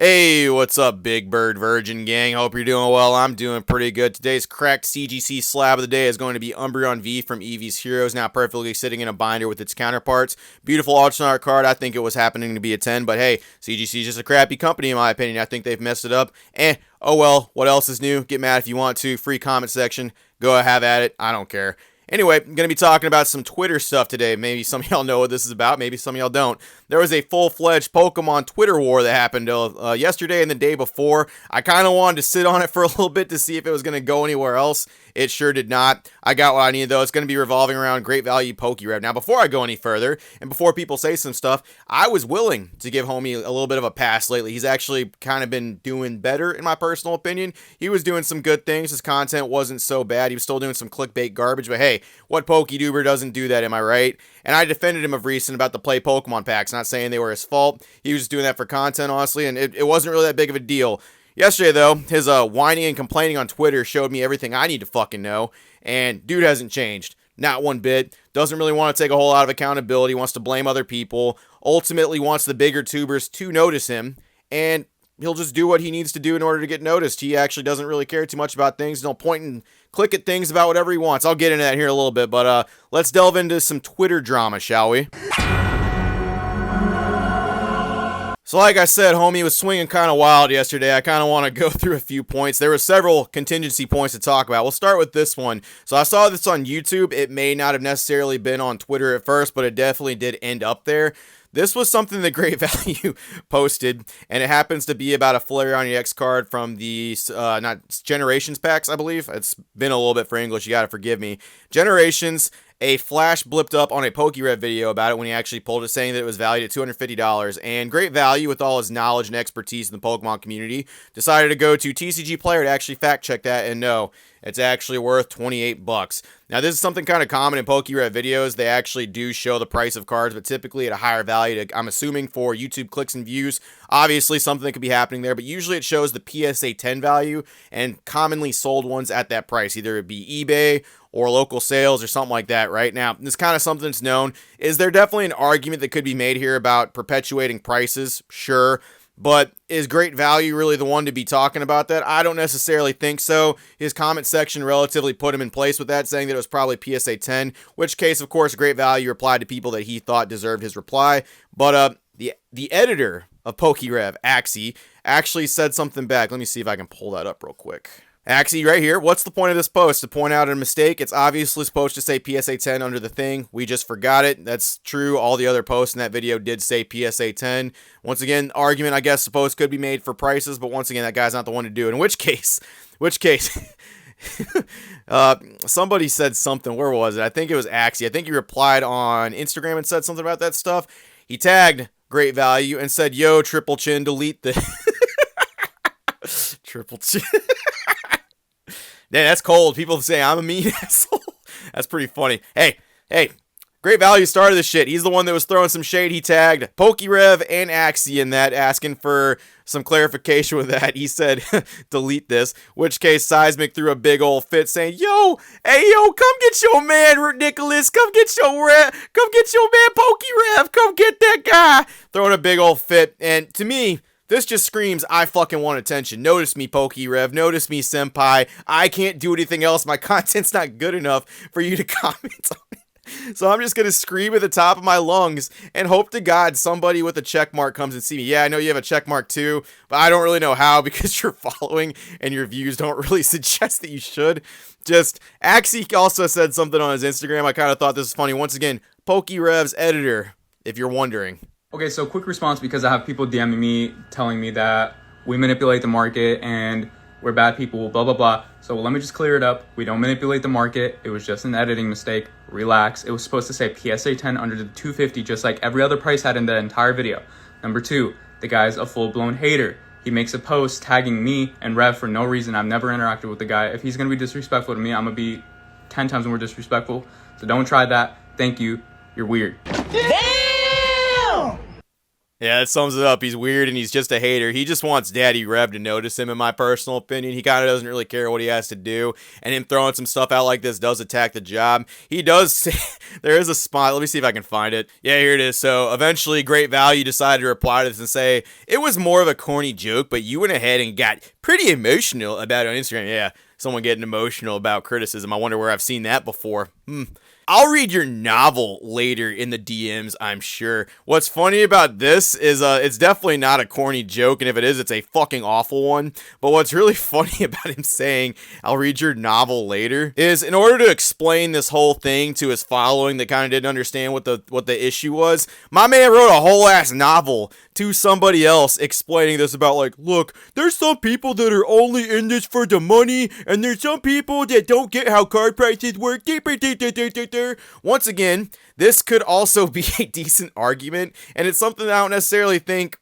Hey, what's up, Big Bird Virgin Gang? Hope you're doing well. I'm doing pretty good. Today's cracked CGC slab of the day is going to be Umbreon V from Eevee's Heroes, now perfectly sitting in a binder with its counterparts. Beautiful Ultra Art card. I think it was happening to be a 10, but hey, CGC is just a crappy company in my opinion. I think they've messed it up. Oh well, what else is new? Get mad if you want to. Free comment section. Go have at it. I don't care. Anyway, I'm going to be talking about some Twitter stuff today. Maybe some of y'all know what this is about. Maybe some of y'all don't. There was a full-fledged Pokemon Twitter war that happened yesterday and the day before. I kind of wanted to sit on it for a little bit to see if it was going to go anywhere else. It sure did not. I got what I needed, though. It's going to be revolving around great value Pokerev. Now, before I go any further, and before people say some stuff, I was willing to give homie a little bit of a pass lately. He's actually kind of been doing better, in my personal opinion. He was doing some good things. His content wasn't so bad. He was still doing some clickbait garbage, but hey, what Pokeduber doesn't do that, am I right? And I defended him of recent about the play Pokemon packs, not saying they were his fault. He was just doing that for content, honestly, and it wasn't really that big of a deal. Yesterday, though, his whining and complaining on Twitter showed me everything I need to fucking know, and dude hasn't changed. Not one bit. Doesn't really want to take a whole lot of accountability, wants to blame other people, ultimately wants the bigger tubers to notice him, and he'll just do what he needs to do in order to get noticed. He actually doesn't really care too much about things. He'll point and click at things about whatever he wants. I'll get into that here in a little bit, but let's delve into some Twitter drama, shall we? So like I said, homie was swinging kind of wild yesterday. I kind of want to go through a few points. There were several contingency points to talk about. We'll start with this one. So I saw this on YouTube. It may not have necessarily been on Twitter at first, but it definitely did end up there. This was something that Great Value posted, and it happens to be about a Flareon EX card from the, not Generations packs, I believe. It's been a little bit for English, you gotta forgive me. Generations, a flash blipped up on a Pokerev video about it when he actually pulled it, saying that it was valued at $250. And Great Value, with all his knowledge and expertise in the Pokemon community, decided to go to TCG Player to actually fact check that, and no, it's actually worth 28 bucks. Now, this is something kind of common in Pokerev videos. They actually do show the price of cards, but typically at a higher value, I'm assuming for YouTube clicks and views. Obviously, something that could be happening there, but usually it shows the PSA 10 value and commonly sold ones at that price. Either it be eBay or local sales or something like that. Right now, this kind of something that's known. Is there definitely an argument that could be made here about perpetuating prices? Sure. But is Great Value really the one to be talking about that? I don't necessarily think so. His comment section relatively put him in place with that, saying that it was probably PSA 10, which case, of course, Great Value replied to people that he thought deserved his reply. But the editor of Pokerev, Axie, actually said something back. Let me see if I can pull that up real quick. Axie, right here. What's the point of this post? To point out a mistake? It's obviously supposed to say PSA 10 under the thing. We just forgot it. That's true. All the other posts in that video did say PSA 10. Once again, argument, I guess, suppose could be made for prices, but once again, that guy's not the one to do it. In which case, somebody said something. Where was it? I think it was Axie. I think he replied on Instagram and said something about that stuff. He tagged Great Value and said, "Yo, Triple Chin, delete this." Triple Chin. Man, that's cold. People say I'm a mean asshole. That's pretty funny. Hey, Great Value started this shit. He's the one that was throwing some shade. He tagged Pokerev and Axie in that, asking for some clarification with that. He said, delete this. Which case, Seismic threw a big old fit saying, yo, come get your man, Nicholas. Come get your man, Pokerev. Come get that guy. Throwing a big old fit. And to me, this just screams, I fucking want attention. Notice me, Pokerev. Notice me, Senpai. I can't do anything else. My content's not good enough for you to comment on it. So I'm just going to scream at the top of my lungs and hope to God somebody with a check mark comes and see me. Yeah, I know you have a check mark too, but I don't really know how because your following and your views don't really suggest that you should. Just, Axie also said something on his Instagram. I kind of thought this was funny. Once again, Pokerev's editor, if you're wondering. Okay, so quick response because I have people DMing me telling me that we manipulate the market and we're bad people, blah, blah, blah. So let me just clear it up. We don't manipulate the market. It was just an editing mistake. Relax. It was supposed to say PSA 10 under the 250, just like every other price had in the entire video. Number two, the guy's a full-blown hater. He makes a post tagging me and Rev for no reason. I've never interacted with the guy. If he's going to be disrespectful to me, I'm going to be 10 times more disrespectful. So don't try that. Thank you. You're weird. Yeah, that sums it up. He's weird and he's just a hater. He just wants Daddy Rev to notice him, in my personal opinion. He kind of doesn't really care what he has to do. And him throwing some stuff out like this does attack the job. He does say, there is a spot. Let me see if I can find it. Yeah, here it is. So eventually, Great Value decided to reply to this and say, it was more of a corny joke, but you went ahead and got pretty emotional about it on Instagram. Yeah, someone getting emotional about criticism. I wonder where I've seen that before. I'll read your novel later in the DMs, I'm sure. What's funny about this is it's definitely not a corny joke, and if it is, it's a fucking awful one. But what's really funny about him saying, I'll read your novel later, is in order to explain this whole thing to his following that kind of didn't understand what the issue was, my man wrote a whole ass novel to somebody else explaining this about, like, look, there's some people that are only in this for the money, and there's some people that don't get how card prices work. Once again, this could also be a decent argument, and it's something that I don't necessarily think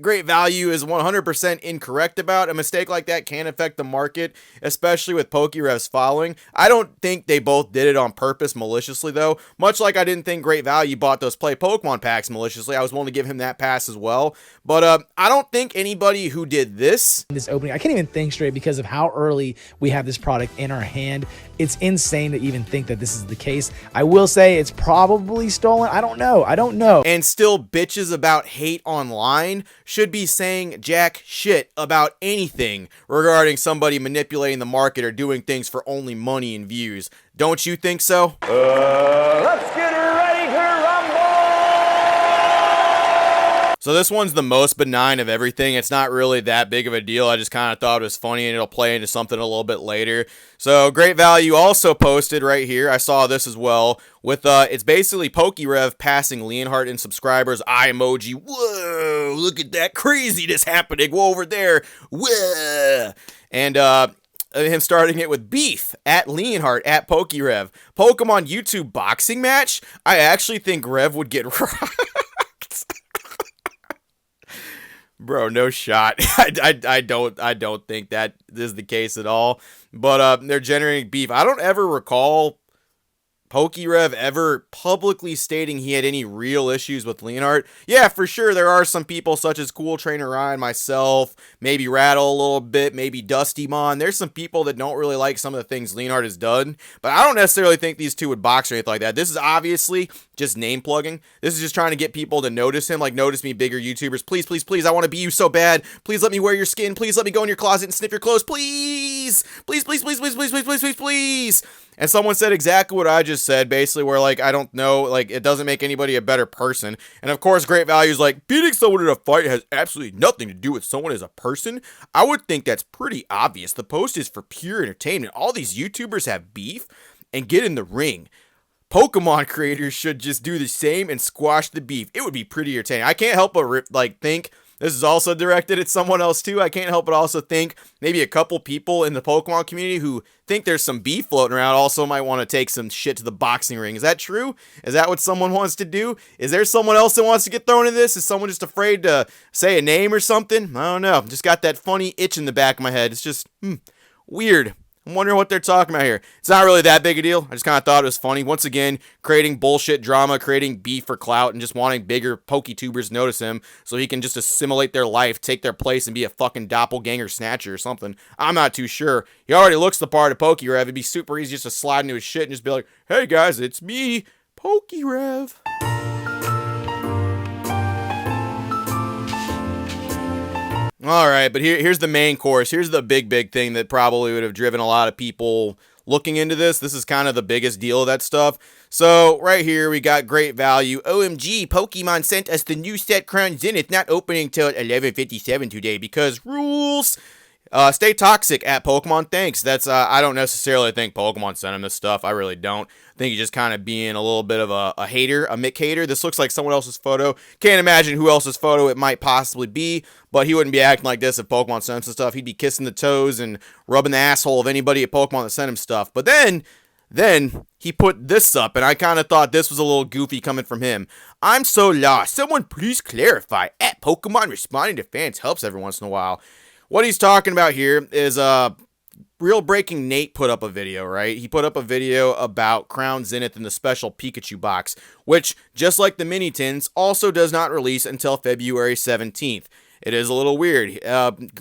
Great Value is 100% incorrect about. A mistake like that can affect the market, especially with Pokerev's following. I don't think they both did it on purpose maliciously, though. Much like I didn't think Great Value bought those Play Pokemon packs maliciously. I was willing to give him that pass as well. But I don't think anybody who did this opening, I can't even think straight because of how early we have this product in our hand. It's insane to even think that this is the case. I will say it's probably stolen. I don't know. And still bitches about hate online should be saying jack shit about anything regarding somebody manipulating the market or doing things for only money and views. Don't you think so? Let's get ready to rumble! So this one's the most benign of everything. It's not really that big of a deal. I just kind of thought it was funny, and it'll play into something a little bit later. So Great Value also posted right here. I saw this as well. With it's basically Pokerev passing Leonhardt in subscribers. Eye emoji. Whoa! Look at that craziness happening. Whoa, over there. Whoa! And him starting it with beef at Leonhardt at Pokerev. Pokemon YouTube boxing match. I actually think Rev would get rocked. Bro, no shot. I don't think that is the case at all. But they're generating beef. I don't ever recall Pokerev ever publicly stating he had any real issues with Leonhardt. Yeah, for sure, there are some people such as Cool Trainer Ryan, myself, maybe Rattle a little bit, maybe Dustymon. There's some people that don't really like some of the things Leonhardt has done, but I don't necessarily think these two would box or anything like that. This is obviously just name plugging. This is just trying to get people to notice him, like notice me, bigger YouTubers. Please, please, please, I want to be you so bad. Please let me wear your skin. Please let me go in your closet and sniff your clothes. Please, please, please, please, please, please, please, please, please, please. And someone said exactly what I just said, basically, where, like, I don't know, like, it doesn't make anybody a better person. And, of course, Great Value is like, beating someone in a fight has absolutely nothing to do with someone as a person. I would think that's pretty obvious. The post is for pure entertainment. All these YouTubers have beef and get in the ring. Pokemon creators should just do the same and squash the beef. It would be pretty entertaining. I can't help but, like, think this is also directed at someone else, too. I can't help but also think maybe a couple people in the Pokemon community who think there's some beef floating around also might want to take some shit to the boxing ring. Is that true? Is that what someone wants to do? Is there someone else that wants to get thrown in this? Is someone just afraid to say a name or something? I don't know. Just got that funny itch in the back of my head. It's just, weird. I'm wondering what they're talking about here. It's not really that big a deal. I just kind of thought it was funny. Once again, creating bullshit drama, creating beef for clout, and just wanting bigger Poketubers to notice him so he can just assimilate their life, take their place, and be a fucking doppelganger snatcher or something. I'm not too sure. He already looks the part of Pokerev. It'd be super easy just to slide into his shit and just be like, hey guys, it's me, Pokerev. All right, but here's the main course. Here's the big thing that probably would have driven a lot of people looking into this. This is kind of the biggest deal of that stuff. So right here, we got Great Value. OMG, Pokemon sent us the new set Crown Zenith, not opening till 11:57 today because rules. Stay toxic at Pokemon. Thanks. That's I don't necessarily think Pokemon sent him this stuff. I really don't. I think he's just kind of being a little bit of a hater, a Mick hater. This looks like someone else's photo. Can't imagine who else's photo it might possibly be, but he wouldn't be acting like this if Pokemon sent him some stuff. He'd be kissing the toes and rubbing the asshole of anybody at Pokemon that sent him stuff. But then he put this up, and I kind of thought this was a little goofy coming from him. I'm so lost. Someone please clarify. At Pokemon responding to fans helps every once in a while. What he's talking about here is Real Breaking Nate put up a video, right? He put up a video about Crown Zenith in the special Pikachu box, which, just like the mini tins, also does not release until February 17th. It is a little weird.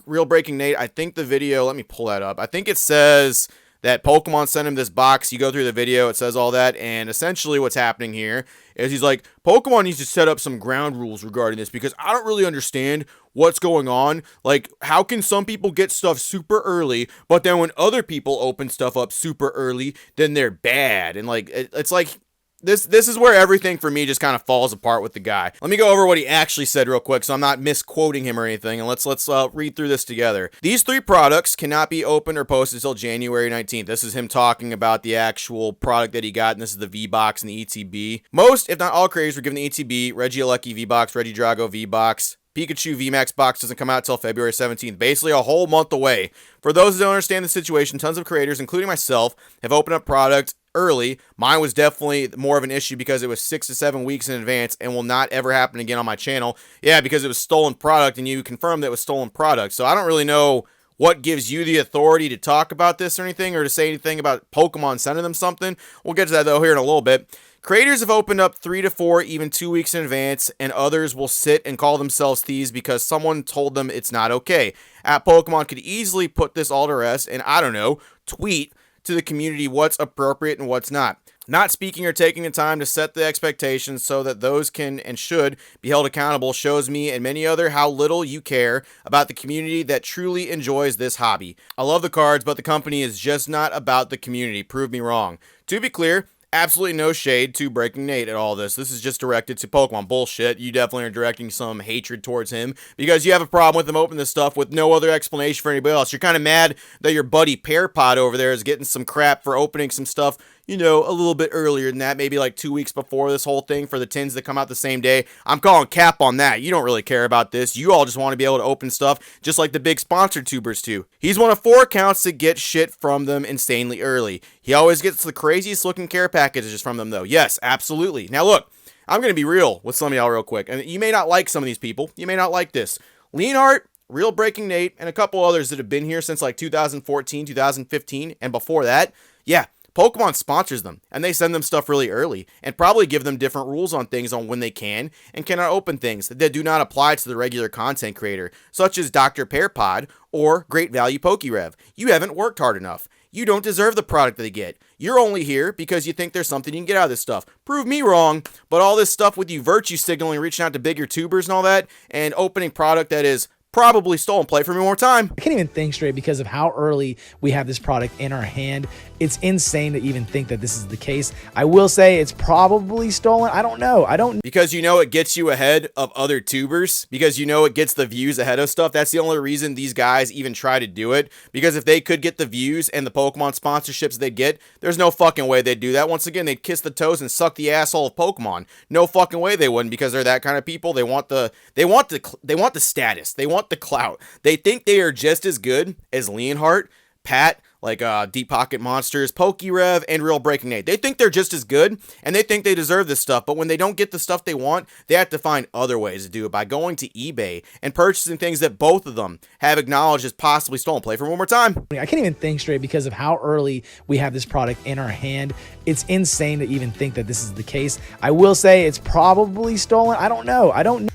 Real Breaking Nate, I think the video, let me pull that up. I think it says that Pokemon sent him this box. You go through the video, it says all that, and essentially what's happening here is he's like, Pokemon needs to set up some ground rules regarding this because I don't really understand what's going on. Like, how can some people get stuff super early, but then when other people open stuff up super early, then they're bad? And like, it's like, This is where everything for me just kind of falls apart with the guy. Let me go over what he actually said real quick so I'm not misquoting him or anything, and let's read through this together. These 3 products cannot be opened or posted until January 19th. This is him talking about the actual product that he got, and this is the V-Box and the ETB. Most, if not all, creators were given the ETB, Regieleki V-Box, Regidrago V-Box. Pikachu VMAX box doesn't come out until February 17th, basically a whole month away. For those who don't understand the situation, tons of creators, including myself, have opened up product early. Mine was definitely more of an issue because it was 6 to 7 weeks in advance and will not ever happen again on my channel. Yeah, because it was stolen product and you confirmed that it was stolen product. So I don't really know what gives you the authority to talk about this or anything, or to say anything about Pokemon sending them something. We'll get to that though here in a little bit. Creators have opened up 3 to 4, even 2 weeks in advance, and others will sit and call themselves thieves because someone told them it's not okay. At Pokemon could easily put this all to rest and, I don't know, tweet to the community what's appropriate and what's not. Not speaking or taking the time to set the expectations so that those can and should be held accountable shows me and many other how little you care about the community that truly enjoys this hobby. I love the cards, but the company is just not about the community. Prove me wrong. To be clear, absolutely no shade to Breaking Nate at all this. This is just directed to Pokemon. Bullshit. You definitely are directing some hatred towards him because you have a problem with him opening this stuff with no other explanation for anybody else. You're kind of mad that your buddy Pearpod over there is getting some crap for opening some stuff, you know, a little bit earlier than that, maybe like 2 weeks before this whole thing for the tins that come out the same day. I'm calling cap on that. You don't really care about this. You all just want to be able to open stuff just like the big sponsored tubers do. He's one of 4 accounts to get shit from them insanely early. He always gets the craziest looking care packages from them though. Yes, absolutely. Now look, I'm going to be real with some of y'all real quick. And you may not like some of these people. You may not like this. Leonhardt, Real Breaking Nate, and a couple others that have been here since like 2014, 2015, and before that. Yeah, Pokemon sponsors them, and they send them stuff really early, and probably give them different rules on things on when they can and cannot open things that do not apply to the regular content creator, such as Dr. Pearpod or Great Value Pokerev. You haven't worked hard enough. You don't deserve the product that they get. You're only here because you think there's something you can get out of this stuff. Prove me wrong, but all this stuff with you virtue signaling, reaching out to bigger tubers and all that, and opening product that is probably stolen. Play for me one more time. I can't even think straight because of how early we have this product in our hand. It's insane to even think that this is the case. I will say it's probably stolen. I don't know. Because you know it gets you ahead of other tubers. Because you know it gets the views ahead of stuff. That's the only reason these guys even try to do it. Because if they could get the views and the Pokemon sponsorships they'd get, there's no fucking way they'd do that. Once again, they'd kiss the toes and suck the asshole of Pokemon. No fucking way they wouldn't, because they're that kind of people. They want the status. They want the clout. They think they are just as good as Leonhardt, Pat, like Deep Pocket Monsters, Pokerev, and Real Breaking Nate. They think they're just as good, and they think they deserve this stuff, but when they don't get the stuff they want, they have to find other ways to do it by going to eBay and purchasing things that both of them have acknowledged as possibly stolen. Play for one more time. I can't even think straight because of how early we have this product in our hand. It's insane to even think that this is the case. I will say it's probably stolen. I don't know.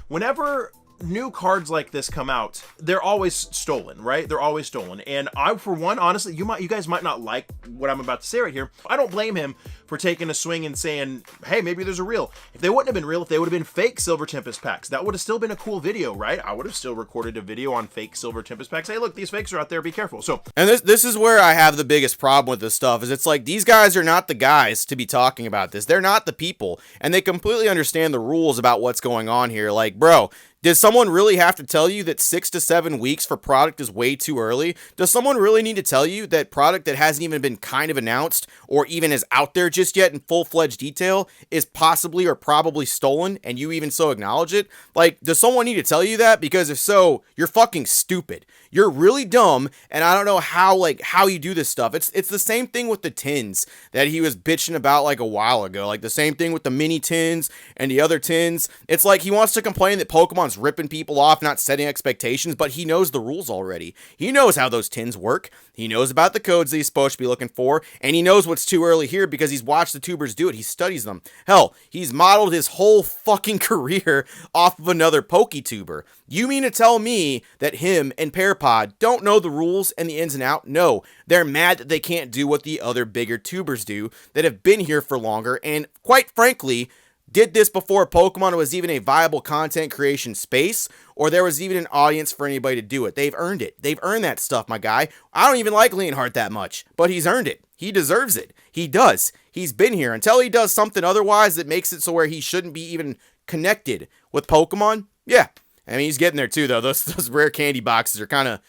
Whenever new cards like this come out, they're always stolen, right? They're always stolen. And I, for one, honestly, you guys might not like what I'm about to say right here. I don't blame him for taking a swing and saying, hey, maybe there's a real. If they wouldn't have been real, if they would have been fake Silver Tempest packs, that would have still been a cool video, right? I would have still recorded a video on fake Silver Tempest packs. Hey, look, these fakes are out there, be careful. So, and this is where I have the biggest problem with this stuff, is it's like, these guys are not the guys to be talking about this. They're not the people, and they completely understand the rules about what's going on here. Like, bro, does someone really have to tell you that 6 to 7 weeks for product is way too early? Does someone really need to tell you that product that hasn't even been kind of announced or even is out there just yet in full-fledged detail is possibly or probably stolen, and you even so acknowledge it? Like, does someone need to tell you that? Because if so, you're fucking stupid. You're really dumb, and I don't know how you do this stuff. It's the same thing with the tins that he was bitching about like a while ago. Like the same thing with the mini tins and the other tins. It's like he wants to complain that Pokemon Pokemon's ripping people off, not setting expectations, but he knows the rules already. He knows how those tins work. He knows about the codes that he's supposed to be looking for, and he knows what's too early here because he's watched the tubers do it. He studies them. Hell, he's modeled his whole fucking career off of another PokeTuber. You mean to tell me that him and Parapod don't know the rules and the ins and out? No, they're mad that they can't do what the other bigger tubers do that have been here for longer and, quite frankly, did this before Pokemon was even a viable content creation space or there was even an audience for anybody to do it. They've earned it. They've earned that stuff, my guy. I don't even like Leonhardt that much, but he's earned it. He deserves it. He does. He's been here. Until he does something otherwise that makes it so where he shouldn't be even connected with Pokemon, yeah. I mean, he's getting there too, though. Those rare candy boxes are kind of,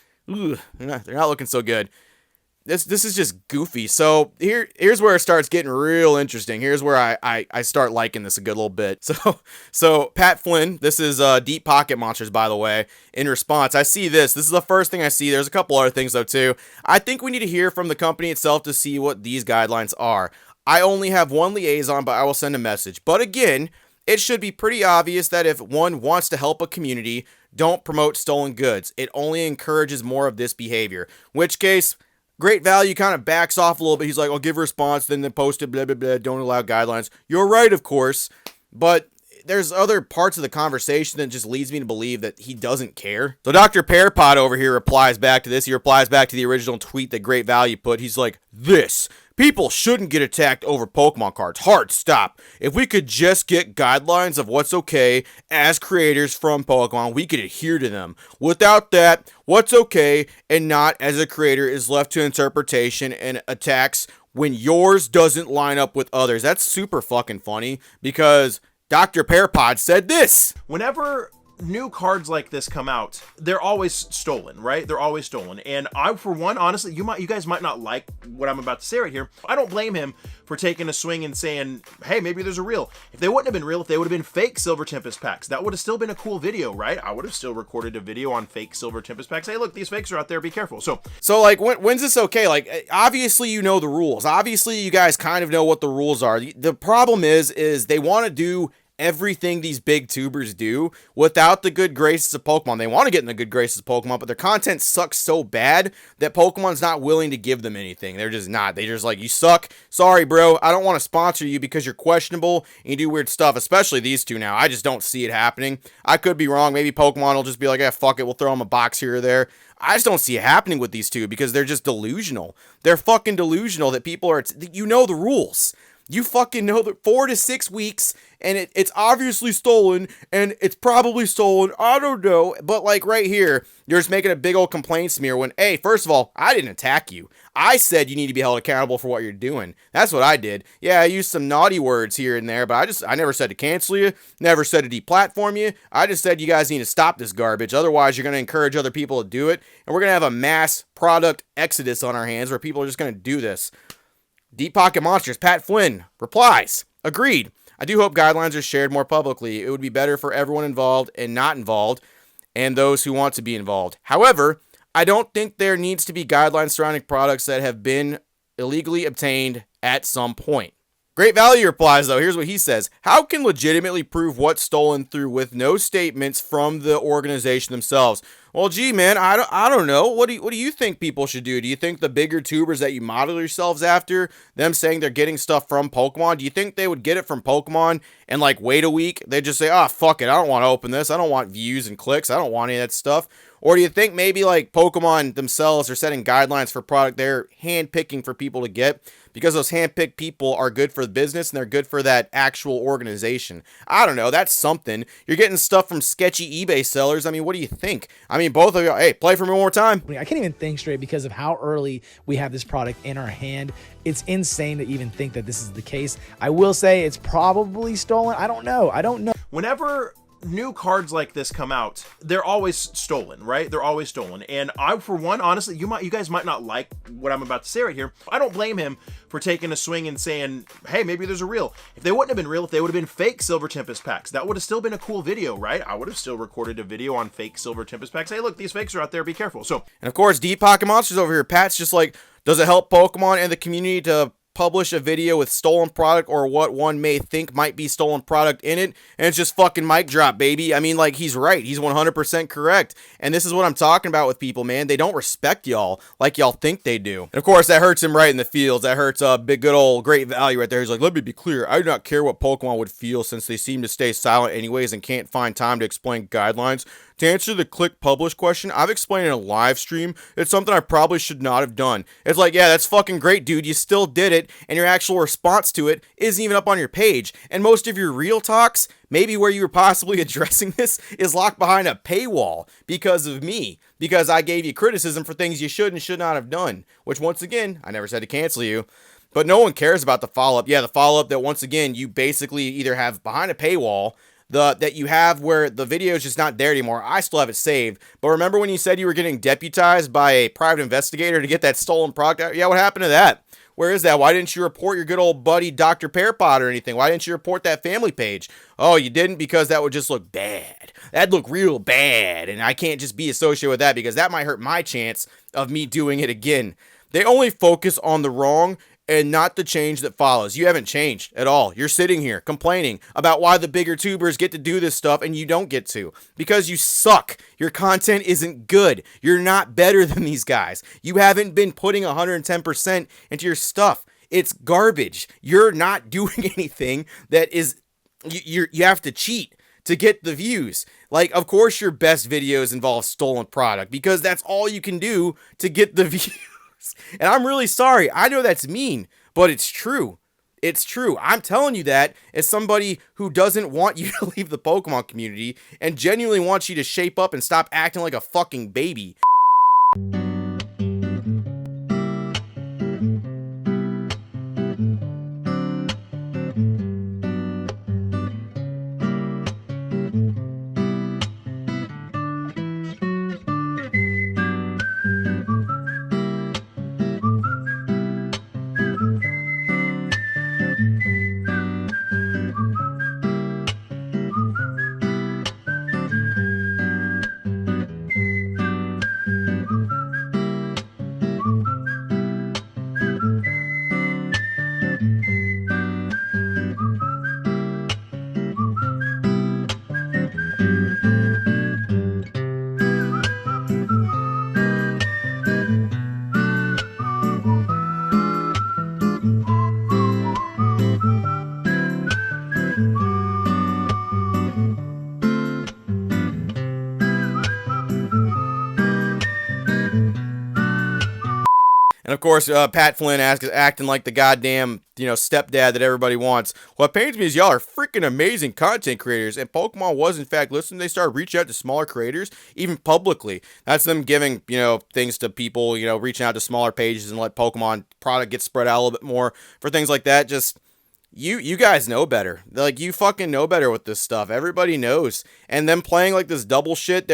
they're not looking so good. This is just goofy. So here's where it starts getting real interesting. Here's where I start liking this a good little bit. So Pat Flynn, this is Deep Pocket Monsters, by the way. In response, I see this. This is the first thing I see. There's a couple other things though too. I think we need to hear from the company itself to see what these guidelines are. I only have one liaison, but I will send a message. But again, it should be pretty obvious that if one wants to help a community, don't promote stolen goods. It only encourages more of this behavior. In which case, Great Value kind of backs off a little bit. He's like, I'll give a response, then they post it, blah, blah, blah, don't allow guidelines. You're right, of course, but there's other parts of the conversation that just leads me to believe that he doesn't care. So Dr. Pearpod over here replies back to this. He replies back to the original tweet that Great Value put. He's like, people shouldn't get attacked over Pokemon cards. Hard stop. If we could just get guidelines of what's okay as creators from Pokemon, we could adhere to them. Without that, what's okay and not as a creator is left to interpretation and attacks when yours doesn't line up with others. That's super fucking funny because Dr. Pearpod said this. Whenever new cards like this come out, they're always stolen, right? They're always stolen. And I, for one, honestly, you guys might not like what I'm about to say right here. I don't blame him for taking a swing and saying, hey, maybe there's a real. If they wouldn't have been real, if they would have been fake Silver Tempest packs, that would have still been a cool video, right? I would have still recorded a video on fake Silver Tempest packs. Hey, look, these fakes are out there. Be careful. So like, when's this okay? Like, obviously you know the rules. Obviously you guys kind of know what the rules are. The problem is they want to do everything these big tubers do without the good graces of Pokemon. They want to get in the good graces of Pokemon, but their content sucks so bad that Pokemon's not willing to give them anything. They're just not. They're just like, you suck. Sorry, bro. I don't want to sponsor you because you're questionable and you do weird stuff, especially these two now. I just don't see it happening. I could be wrong. Maybe Pokemon will just be like, fuck it. We'll throw them a box here or there. I just don't see it happening with these two because they're just delusional. They're fucking delusional that people are, you know the rules. You fucking know that 4 to 6 weeks, and it's obviously stolen, and it's probably stolen. I don't know. But like right here, you're just making a big old complaint smear when, hey, first of all, I didn't attack you. I said you need to be held accountable for what you're doing. That's what I did. Yeah, I used some naughty words here and there, but I never said to cancel you, never said to deplatform you. I just said you guys need to stop this garbage. Otherwise, you're going to encourage other people to do it, and we're going to have a mass product exodus on our hands where people are just going to do this. Deep Pocket Monsters, Pat Flynn, replies, agreed. I do hope guidelines are shared more publicly. It would be better for everyone involved and not involved, and those who want to be involved. However, I don't think there needs to be guidelines surrounding products that have been illegally obtained at some point. Great Value replies, though. Here's what he says. How can legitimately prove what's stolen through with no statements from the organization themselves? Well, gee, man, I don't know. What do you think people should do? Do you think the bigger tubers that you model yourselves after, them saying they're getting stuff from Pokemon, do you think they would get it from Pokemon and like wait a week? They'd just say, fuck it, I don't want to open this. I don't want views and clicks. I don't want any of that stuff. Or do you think maybe like Pokemon themselves are setting guidelines for product they're handpicking for people to get because those handpicked people are good for the business and they're good for that actual organization? I don't know. That's something. You're getting stuff from sketchy eBay sellers. I mean, what do you think? I mean, both of you, hey, play for me one more time. I can't even think straight because of how early we have this product in our hand. It's insane to even think that this is the case. I will say it's probably stolen. I don't know. Whenever new cards like this come out, they're always stolen, right? They're always stolen. And I, for one, honestly, you guys might not like what I'm about to say right here. I don't blame him for taking a swing and saying, hey, maybe there's a real. If they wouldn't have been real, if they would have been fake Silver Tempest packs, that would have still been a cool video, right? I would have still recorded a video on fake Silver Tempest packs. Hey, look, these fakes are out there. Be careful. And of course, Deep Pocket Monsters over here. Pat's just like, does it help Pokemon and the community to publish a video with stolen product or what one may think might be stolen product in it, and it's just fucking mic drop, baby. I mean, like, he's right. He's 100% correct. And this is what I'm talking about with people, man. They don't respect y'all like y'all think they do. And of course, that hurts him right in the feels. That hurts big, good old Great Value right there. He's like, let me be clear. I do not care what Pokemon would feel since they seem to stay silent anyways and can't find time to explain guidelines. To answer the click publish question, I've explained in a live stream. It's something I probably should not have done. It's like, yeah, that's fucking great, dude. You still did it, and your actual response to it isn't even up on your page. And most of your real talks, maybe where you were possibly addressing this, is locked behind a paywall because of me. Because I gave you criticism for things you should and should not have done. Which, once again, I never said to cancel you. But no one cares about the follow-up. Yeah, the follow-up that, once again, you basically either have behind a paywall, that you have where the video is just not there anymore. I still have it saved. But remember when you said you were getting deputized by a private investigator to get that stolen product out? Yeah, what happened to that? Where is that? Why didn't you report your good old buddy Dr. Pearpot or anything? Why didn't you report that family page? Oh, you didn't because that would just look bad. That'd look real bad. And I can't just be associated with that because that might hurt my chance of me doing it again. They only focus on the wrong and not the change that follows. You haven't changed at all. You're sitting here complaining about why the bigger tubers get to do this stuff and you don't get to. Because you suck. Your content isn't good. You're not better than these guys. You haven't been putting 110% into your stuff. It's garbage. You're not doing anything that is... You have to cheat to get the views. Like, of course your best videos involve stolen product because that's all you can do to get the views. And I'm really sorry. I know that's mean, but it's true. It's true. I'm telling you that as somebody who doesn't want you to leave the Pokemon community and genuinely wants you to shape up and stop acting like a fucking baby. And of course, Pat Flynn acting like the goddamn, stepdad that everybody wants. What pains me is y'all are freaking amazing content creators, and Pokemon was in fact listening. They started reaching out to smaller creators, even publicly. That's them giving, things to people, reaching out to smaller pages and let Pokemon product get spread out a little bit more for things like that. Just... You guys know better. Like, you fucking know better with this stuff. Everybody knows. And them playing like this double shit,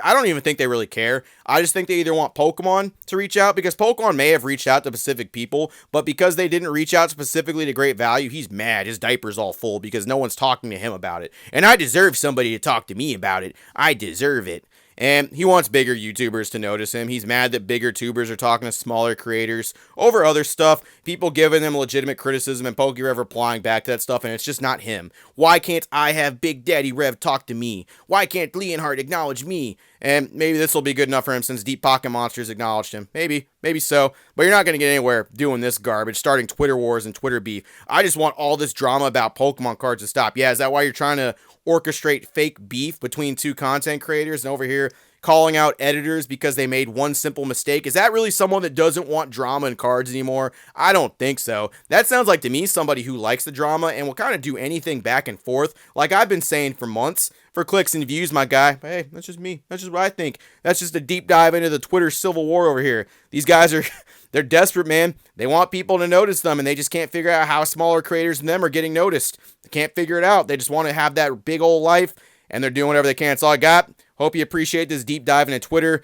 I don't even think they really care. I just think they either want Pokemon to reach out, because Pokemon may have reached out to specific people, but because they didn't reach out specifically to Great Value, he's mad. His diaper's all full because no one's talking to him about it. And I deserve somebody to talk to me about it. I deserve it. And he wants bigger YouTubers to notice him. He's mad that bigger tubers are talking to smaller creators over other stuff, people giving him legitimate criticism and Pokerev replying back to that stuff, and it's just not him. Why can't I have Big Daddy Rev talk to me? Why can't Leonhardt acknowledge me? And maybe this will be good enough for him since Deep Pocket Monsters acknowledged him. Maybe so. But you're not going to get anywhere doing this garbage, starting Twitter wars and Twitter beef. I just want all this drama about Pokemon cards to stop. Yeah, is that why you're trying to orchestrate fake beef between two content creators and over here calling out editors because they made one simple mistake? Is that really someone that doesn't want drama in cards anymore? I don't think so. That sounds like to me somebody who likes the drama and will kind of do anything back and forth, like I've been saying for months, for clicks and views, my guy. Hey, that's just me. That's just what I think. That's just a deep dive into the Twitter civil war over here. These guys are... They're desperate, man. They want people to notice them, and they just can't figure out how smaller creators than them are getting noticed. They can't figure it out. They just want to have that big old life, and they're doing whatever they can. That's all I got. Hope you appreciate this deep dive into Twitter.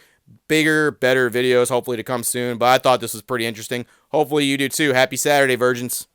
Bigger, better videos, hopefully to come soon. But I thought this was pretty interesting. Hopefully you do too. Happy Saturday, virgins.